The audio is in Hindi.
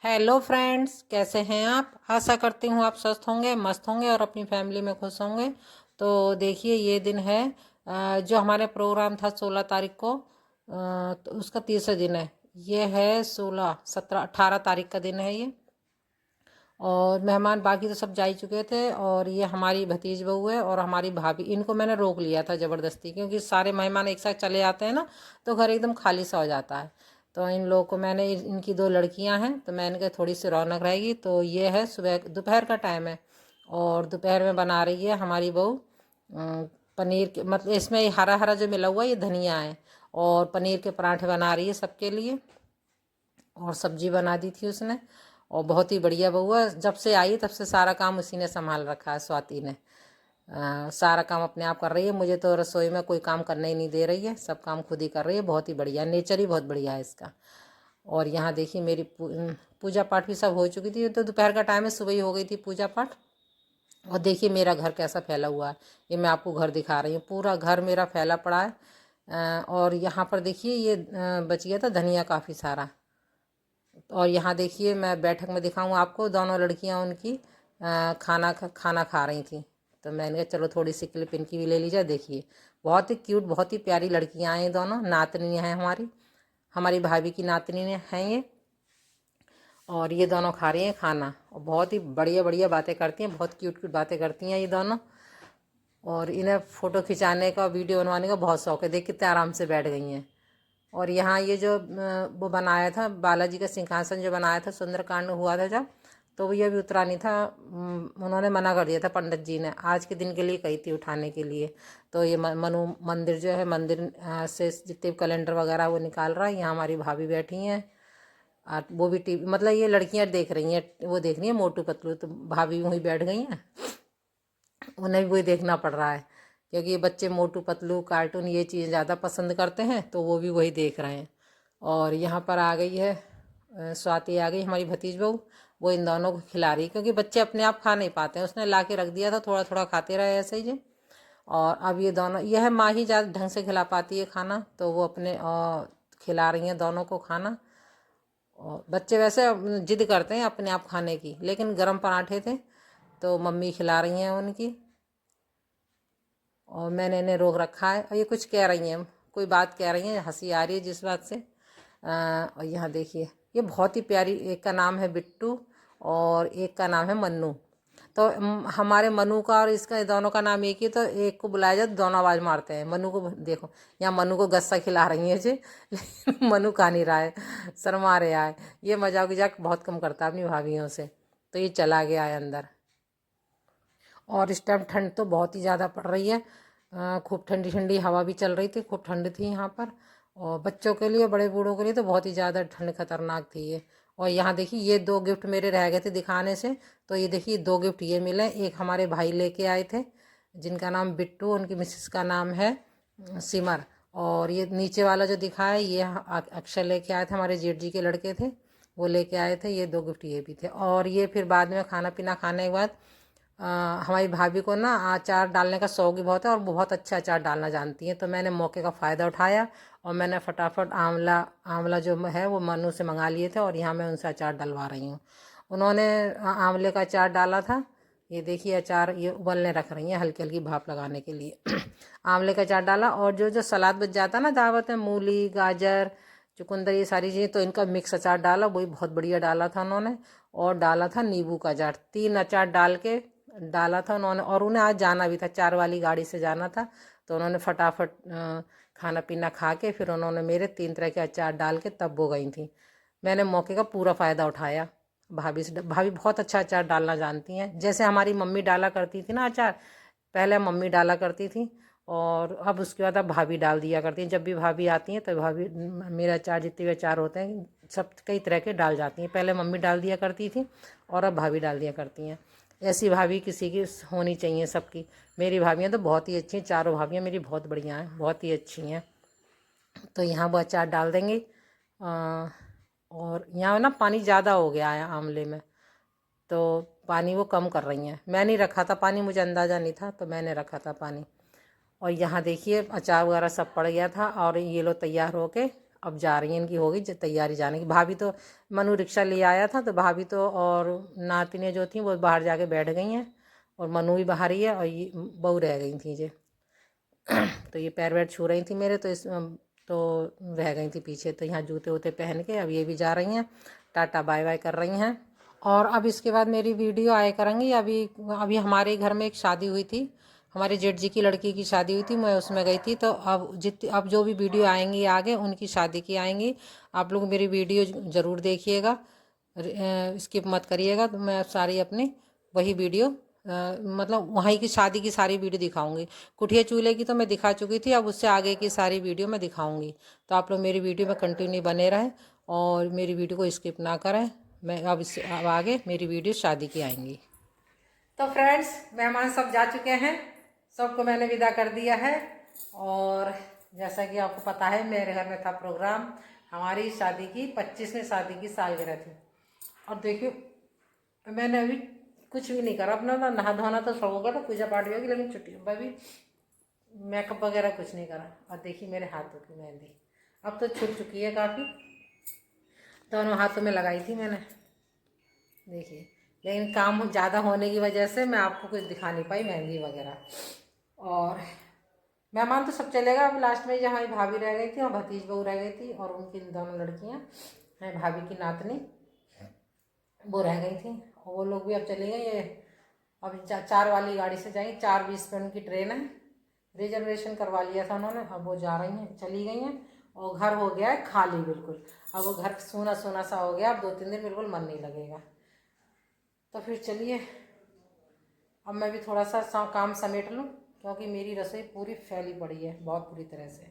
हेलो फ्रेंड्स, कैसे हैं आप। आशा करती हूँ आप स्वस्थ होंगे, मस्त होंगे और अपनी फैमिली में खुश होंगे। तो देखिए, ये दिन है जो हमारे प्रोग्राम था 16 तारीख को, तो उसका तीसरा दिन है। ये है 16, 17, 18 तारीख का दिन है ये। और मेहमान बाकी तो सब जा ही चुके थे, और ये हमारी भतीज बहू है और हमारी भाभी। इनको मैंने रोक लिया था ज़बरदस्ती, क्योंकि सारे मेहमान एक साथ चले जाते हैं ना, तो घर एकदम खाली सा हो जाता है। तो इन लोगों को मैंने, इनकी दो लड़कियां हैं, तो मैंने कहा थोड़ी सी रौनक रहेगी। तो ये है सुबह, दोपहर का टाइम है, और दोपहर में बना रही है हमारी बहू पनीर के, मतलब इसमें हरा हरा जो मिला हुआ है ये धनिया है। और पनीर के पराठे बना रही है सबके लिए, और सब्जी बना दी थी उसने। और बहुत ही बढ़िया बहू है, जब से आई तब से सारा काम उसी ने संभाल रखा है, स्वाति ने। सारा काम अपने आप कर रही है, मुझे तो रसोई में कोई काम करने ही नहीं दे रही है, सब काम खुद ही कर रही है। बहुत ही बढ़िया, नेचर ही बहुत बढ़िया है इसका। और यहाँ देखिए, मेरी पूजा पाठ भी सब हो चुकी थी। तो दोपहर का टाइम है, सुबह ही हो गई थी पूजा पाठ। और देखिए मेरा घर कैसा फैला हुआ है, ये मैं आपको घर दिखा रही हूँ। पूरा घर मेरा फैला पड़ा है। और यहाँ पर देखिए, ये बच गया था धनिया काफ़ी सारा। और यहाँ देखिए, मैं बैठक में दिखाऊँ आपको, दोनों लड़कियाँ उनकी खाना खा रही थी। तो मैंने कहा चलो थोड़ी सी क्लिप इनकी भी ले ली जाए। देखिए, बहुत ही क्यूट, बहुत ही प्यारी लड़कियाँ हैं दोनों, नातनी हैं हमारी हमारी भाभी की नातनी हैं ये। और ये दोनों खा रही हैं खाना, और बहुत ही बढ़िया बढ़िया बातें करती हैं, बहुत क्यूट क्यूट बातें करती हैं ये दोनों। और इन्हें फ़ोटो खिंचाने का, वीडियो बनवाने का बहुत शौक है। देख कितने आराम से बैठ गई हैं। और यहाँ ये जो वो बनाया था, बालाजी का सिंहासन जो बनाया था, सुंदरकांड हुआ था जब, तो ये अभी उतरा नहीं था। उन्होंने मना कर दिया था, पंडित जी ने आज के दिन के लिए कही थी उठाने के लिए। तो ये मनु मंदिर जो है, मंदिर से जितने भी कैलेंडर वगैरह वो निकाल रहा है। यहाँ हमारी भाभी बैठी हैं, और वो भी टीवी, मतलब ये लड़कियाँ देख रही हैं, वो देख रही हैं मोटू पतलू, तो भाभी वहीं बैठ गई हैं, उन्हें भी वही देखना पड़ रहा है। क्योंकि ये बच्चे मोटू पतलू, कार्टून, ये चीज़ ज़्यादा पसंद करते हैं, तो वो भी वही देख रहे हैं। और यहाँ पर आ गई है स्वाति, आ गई हमारी भतीज बहू। वो इन दोनों को खिला रही, क्योंकि बच्चे अपने आप खा नहीं पाते हैं, उसने ला के रख दिया था, थोड़ा थोड़ा खाते रहे ऐसे ही जी। और अब ये दोनों, यह माँ ही ज़्यादा ढंग से खिला पाती है खाना, तो वो अपने खिला रही हैं दोनों को खाना। और बच्चे वैसे जिद करते हैं अपने आप खाने की, लेकिन गरम पराठे थे तो मम्मी खिला रही हैं उनकी। और मैंने इन्हें रोक रखा है, और ये कुछ कह रही हैं, कोई बात कह रही हैं, हंसी आ रही है जिस बात से। और यहाँ देखिए, ये बहुत ही प्यारी, एक का नाम है बिट्टू और एक का नाम है मन्नू। तो हमारे मनु का और इसका, दोनों का नाम एक ही, तो एक को बुलाया जाए तो दोनों आवाज़ मारते हैं। मनु को देखो, यहाँ मनु को गस्सा खिला रही है जी, लेकिन मनु खा नहीं रहा है, शर्मा रहा है। ये मजाक वजाक बहुत कम करता है अपनी भाभीियों से। तो ये चला गया है अंदर। और इस टाइम ठंड तो बहुत ही ज़्यादा पड़ रही है, खूब ठंडी ठंडी हवा भी चल रही थी, खूब ठंड थी यहाँ पर। और बच्चों के लिए, बड़े बूढ़ों के लिए तो बहुत ही ज़्यादा ठंड खतरनाक थी ये। और यहाँ देखिए, ये दो गिफ्ट मेरे रह गए थे दिखाने से, तो ये देखिए दो गिफ्ट ये मिले। एक हमारे भाई लेके आए थे, जिनका नाम बिट्टू, उनकी मिसेस का नाम है सिमर। और ये नीचे वाला जो दिखा है, ये अक्षय लेके आए थे, हमारे जेठ जी के लड़के थे, वो लेके आए थे। ये दो गिफ्ट ये भी थे। और ये फिर बाद में खाना पीना खाने के बाद हमारी भाभी को ना अचार डालने का शौक ही बहुत है, और बहुत अच्छा अचार डालना जानती हैं। तो मैंने मौके का फ़ायदा उठाया, और मैंने फटाफट आंवला आंवला जो है वो मनु से मंगा लिए थे, और यहाँ मैं उनसे अचार डलवा रही हूँ। उन्होंने आंवले का अचार डाला था। ये देखिए अचार ये उबलने रख रही हैं, हल्की हल्की भाप लगाने के लिए। आंवले का अचार डाला, और जो जो सलाद बच जाता ना दावत में, मूली, गाजर, चुकंदर, ये सारी चीज़ें, तो इनका मिक्स अचार डाला, वही बहुत बढ़िया डाला था उन्होंने। और डाला था नींबू का अचार, तीन अचार डाल के डाला था उन्होंने। और उन्हें आज जाना भी था, 4 वाली गाड़ी से जाना था, तो उन्होंने फटाफट खाना पीना खा के फिर उन्होंने मेरे 3 तरह के अचार डाल के तब वो गई थी। मैंने मौके का पूरा फ़ायदा उठाया। भाभी से, भाभी बहुत अच्छा अचार डालना जानती हैं, जैसे हमारी मम्मी डाला करती थी ना अचार। पहले मम्मी डाला करती थी, और अब उसके बाद अब भाभी डाल दिया करती हैं। जब भी भाभी आती हैं तो भाभी मेरा अचार, जितने भी अचार होते हैं सब कई तरह के डाल जाती हैं। पहले मम्मी डाल दिया करती थी, और अब भाभी डाल दिया करती हैं। ऐसी भाभी किसी की होनी चाहिए सबकी। मेरी भाभियाँ तो बहुत ही अच्छी हैं, चारों भाभियाँ मेरी बहुत बढ़िया हैं, बहुत ही अच्छी हैं। तो यहाँ वो अचार डाल देंगे। और यहाँ ना पानी ज़्यादा हो गया है आंवले में, तो पानी वो कम कर रही हैं। मैं नहीं रखा था पानी, मुझे अंदाज़ा नहीं था, तो मैंने रखा था पानी। और यहाँ देखिए अचार वगैरह सब पड़ गया था, और ये लो तैयार होके अब जा रही हैं, इनकी होगी तैयारी जाने की। भाभी तो मनु रिक्शा ले आया था, तो भाभी तो और नातिनें जो थी वो बाहर जाके बैठ गई हैं, और मनु भी बाहर ही है, और ये बहू रह गई थी ये। तो ये पैर वैर छू रही थी मेरे, तो तो रह गई थी पीछे। तो यहाँ जूते वूते पहन के अब ये भी जा रही हैं, टाटा बाय बाय कर रही हैं। और अब इसके बाद मेरी वीडियो आया करेंगी। अभी अभी हमारे घर में एक शादी हुई थी, हमारे जेठ जी की लड़की की शादी हुई थी, मैं उसमें गई थी। तो अब जो भी वीडियो आएंगी आगे उनकी शादी की आएंगी। आप लोग मेरी वीडियो ज़रूर देखिएगा, स्किप मत करिएगा। तो मैं सारी अपनी वही वीडियो मतलब वहीं की शादी की सारी वीडियो दिखाऊंगी। कुठिया चूल्हे की तो मैं दिखा चुकी थी, अब उससे आगे की सारी वीडियो मैं दिखाऊंगी। तो आप लोग मेरी वीडियो में कंटिन्यू बने रहें और मेरी वीडियो को स्किप ना करें। मैं अब आगे मेरी वीडियो शादी की आएंगी। तो फ्रेंड्स, मेहमान सब जा चुके हैं, सबको मैंने विदा कर दिया है। और जैसा कि आपको पता है, मेरे घर में था प्रोग्राम, हमारी शादी की 25वीं शादी की सालगिरह थी। और देखिए मैंने अभी कुछ भी नहीं करा, अपना ना नहा धोना तो सब होगा, तो पूजा पाठ भी होगी, लेकिन छुट्टी मैं भी मेकअप वगैरह कुछ नहीं करा। और देखिए मेरे हाथों की मेहंदी अब तो छूट चुकी है काफ़ी, दोनों हाथों में लगाई थी मैंने, देखिए। लेकिन काम ज़्यादा होने की वजह से मैं आपको कुछ दिखा नहीं पाई मेहंदी वगैरह। और मेहमान तो सब चलेगा, अब लास्ट में जो हमारी भाभी रह गई थी और भतीज बहू रह गई थी, और उनकी दोनों लड़कियां हैं, भाभी की नातनी, वो रह गई थी। और वो लोग भी अब चले गए। ये अब 4 वाली गाड़ी से जाएंगी, 4:20 पे उनकी ट्रेन है, रिजर्वेशन करवा लिया था उन्होंने। अब वो जा रही हैं, चली गई हैं, और घर हो गया है खाली बिल्कुल। अब वो घर सूना सूना सा हो गया, अब 2-3 दिन बिल्कुल मन नहीं लगेगा। तो फिर चलिए अब मैं भी थोड़ा सा काम समेट लूँ, क्योंकि मेरी रसोई पूरी फैली पड़ी है बहुत बुरी तरह से।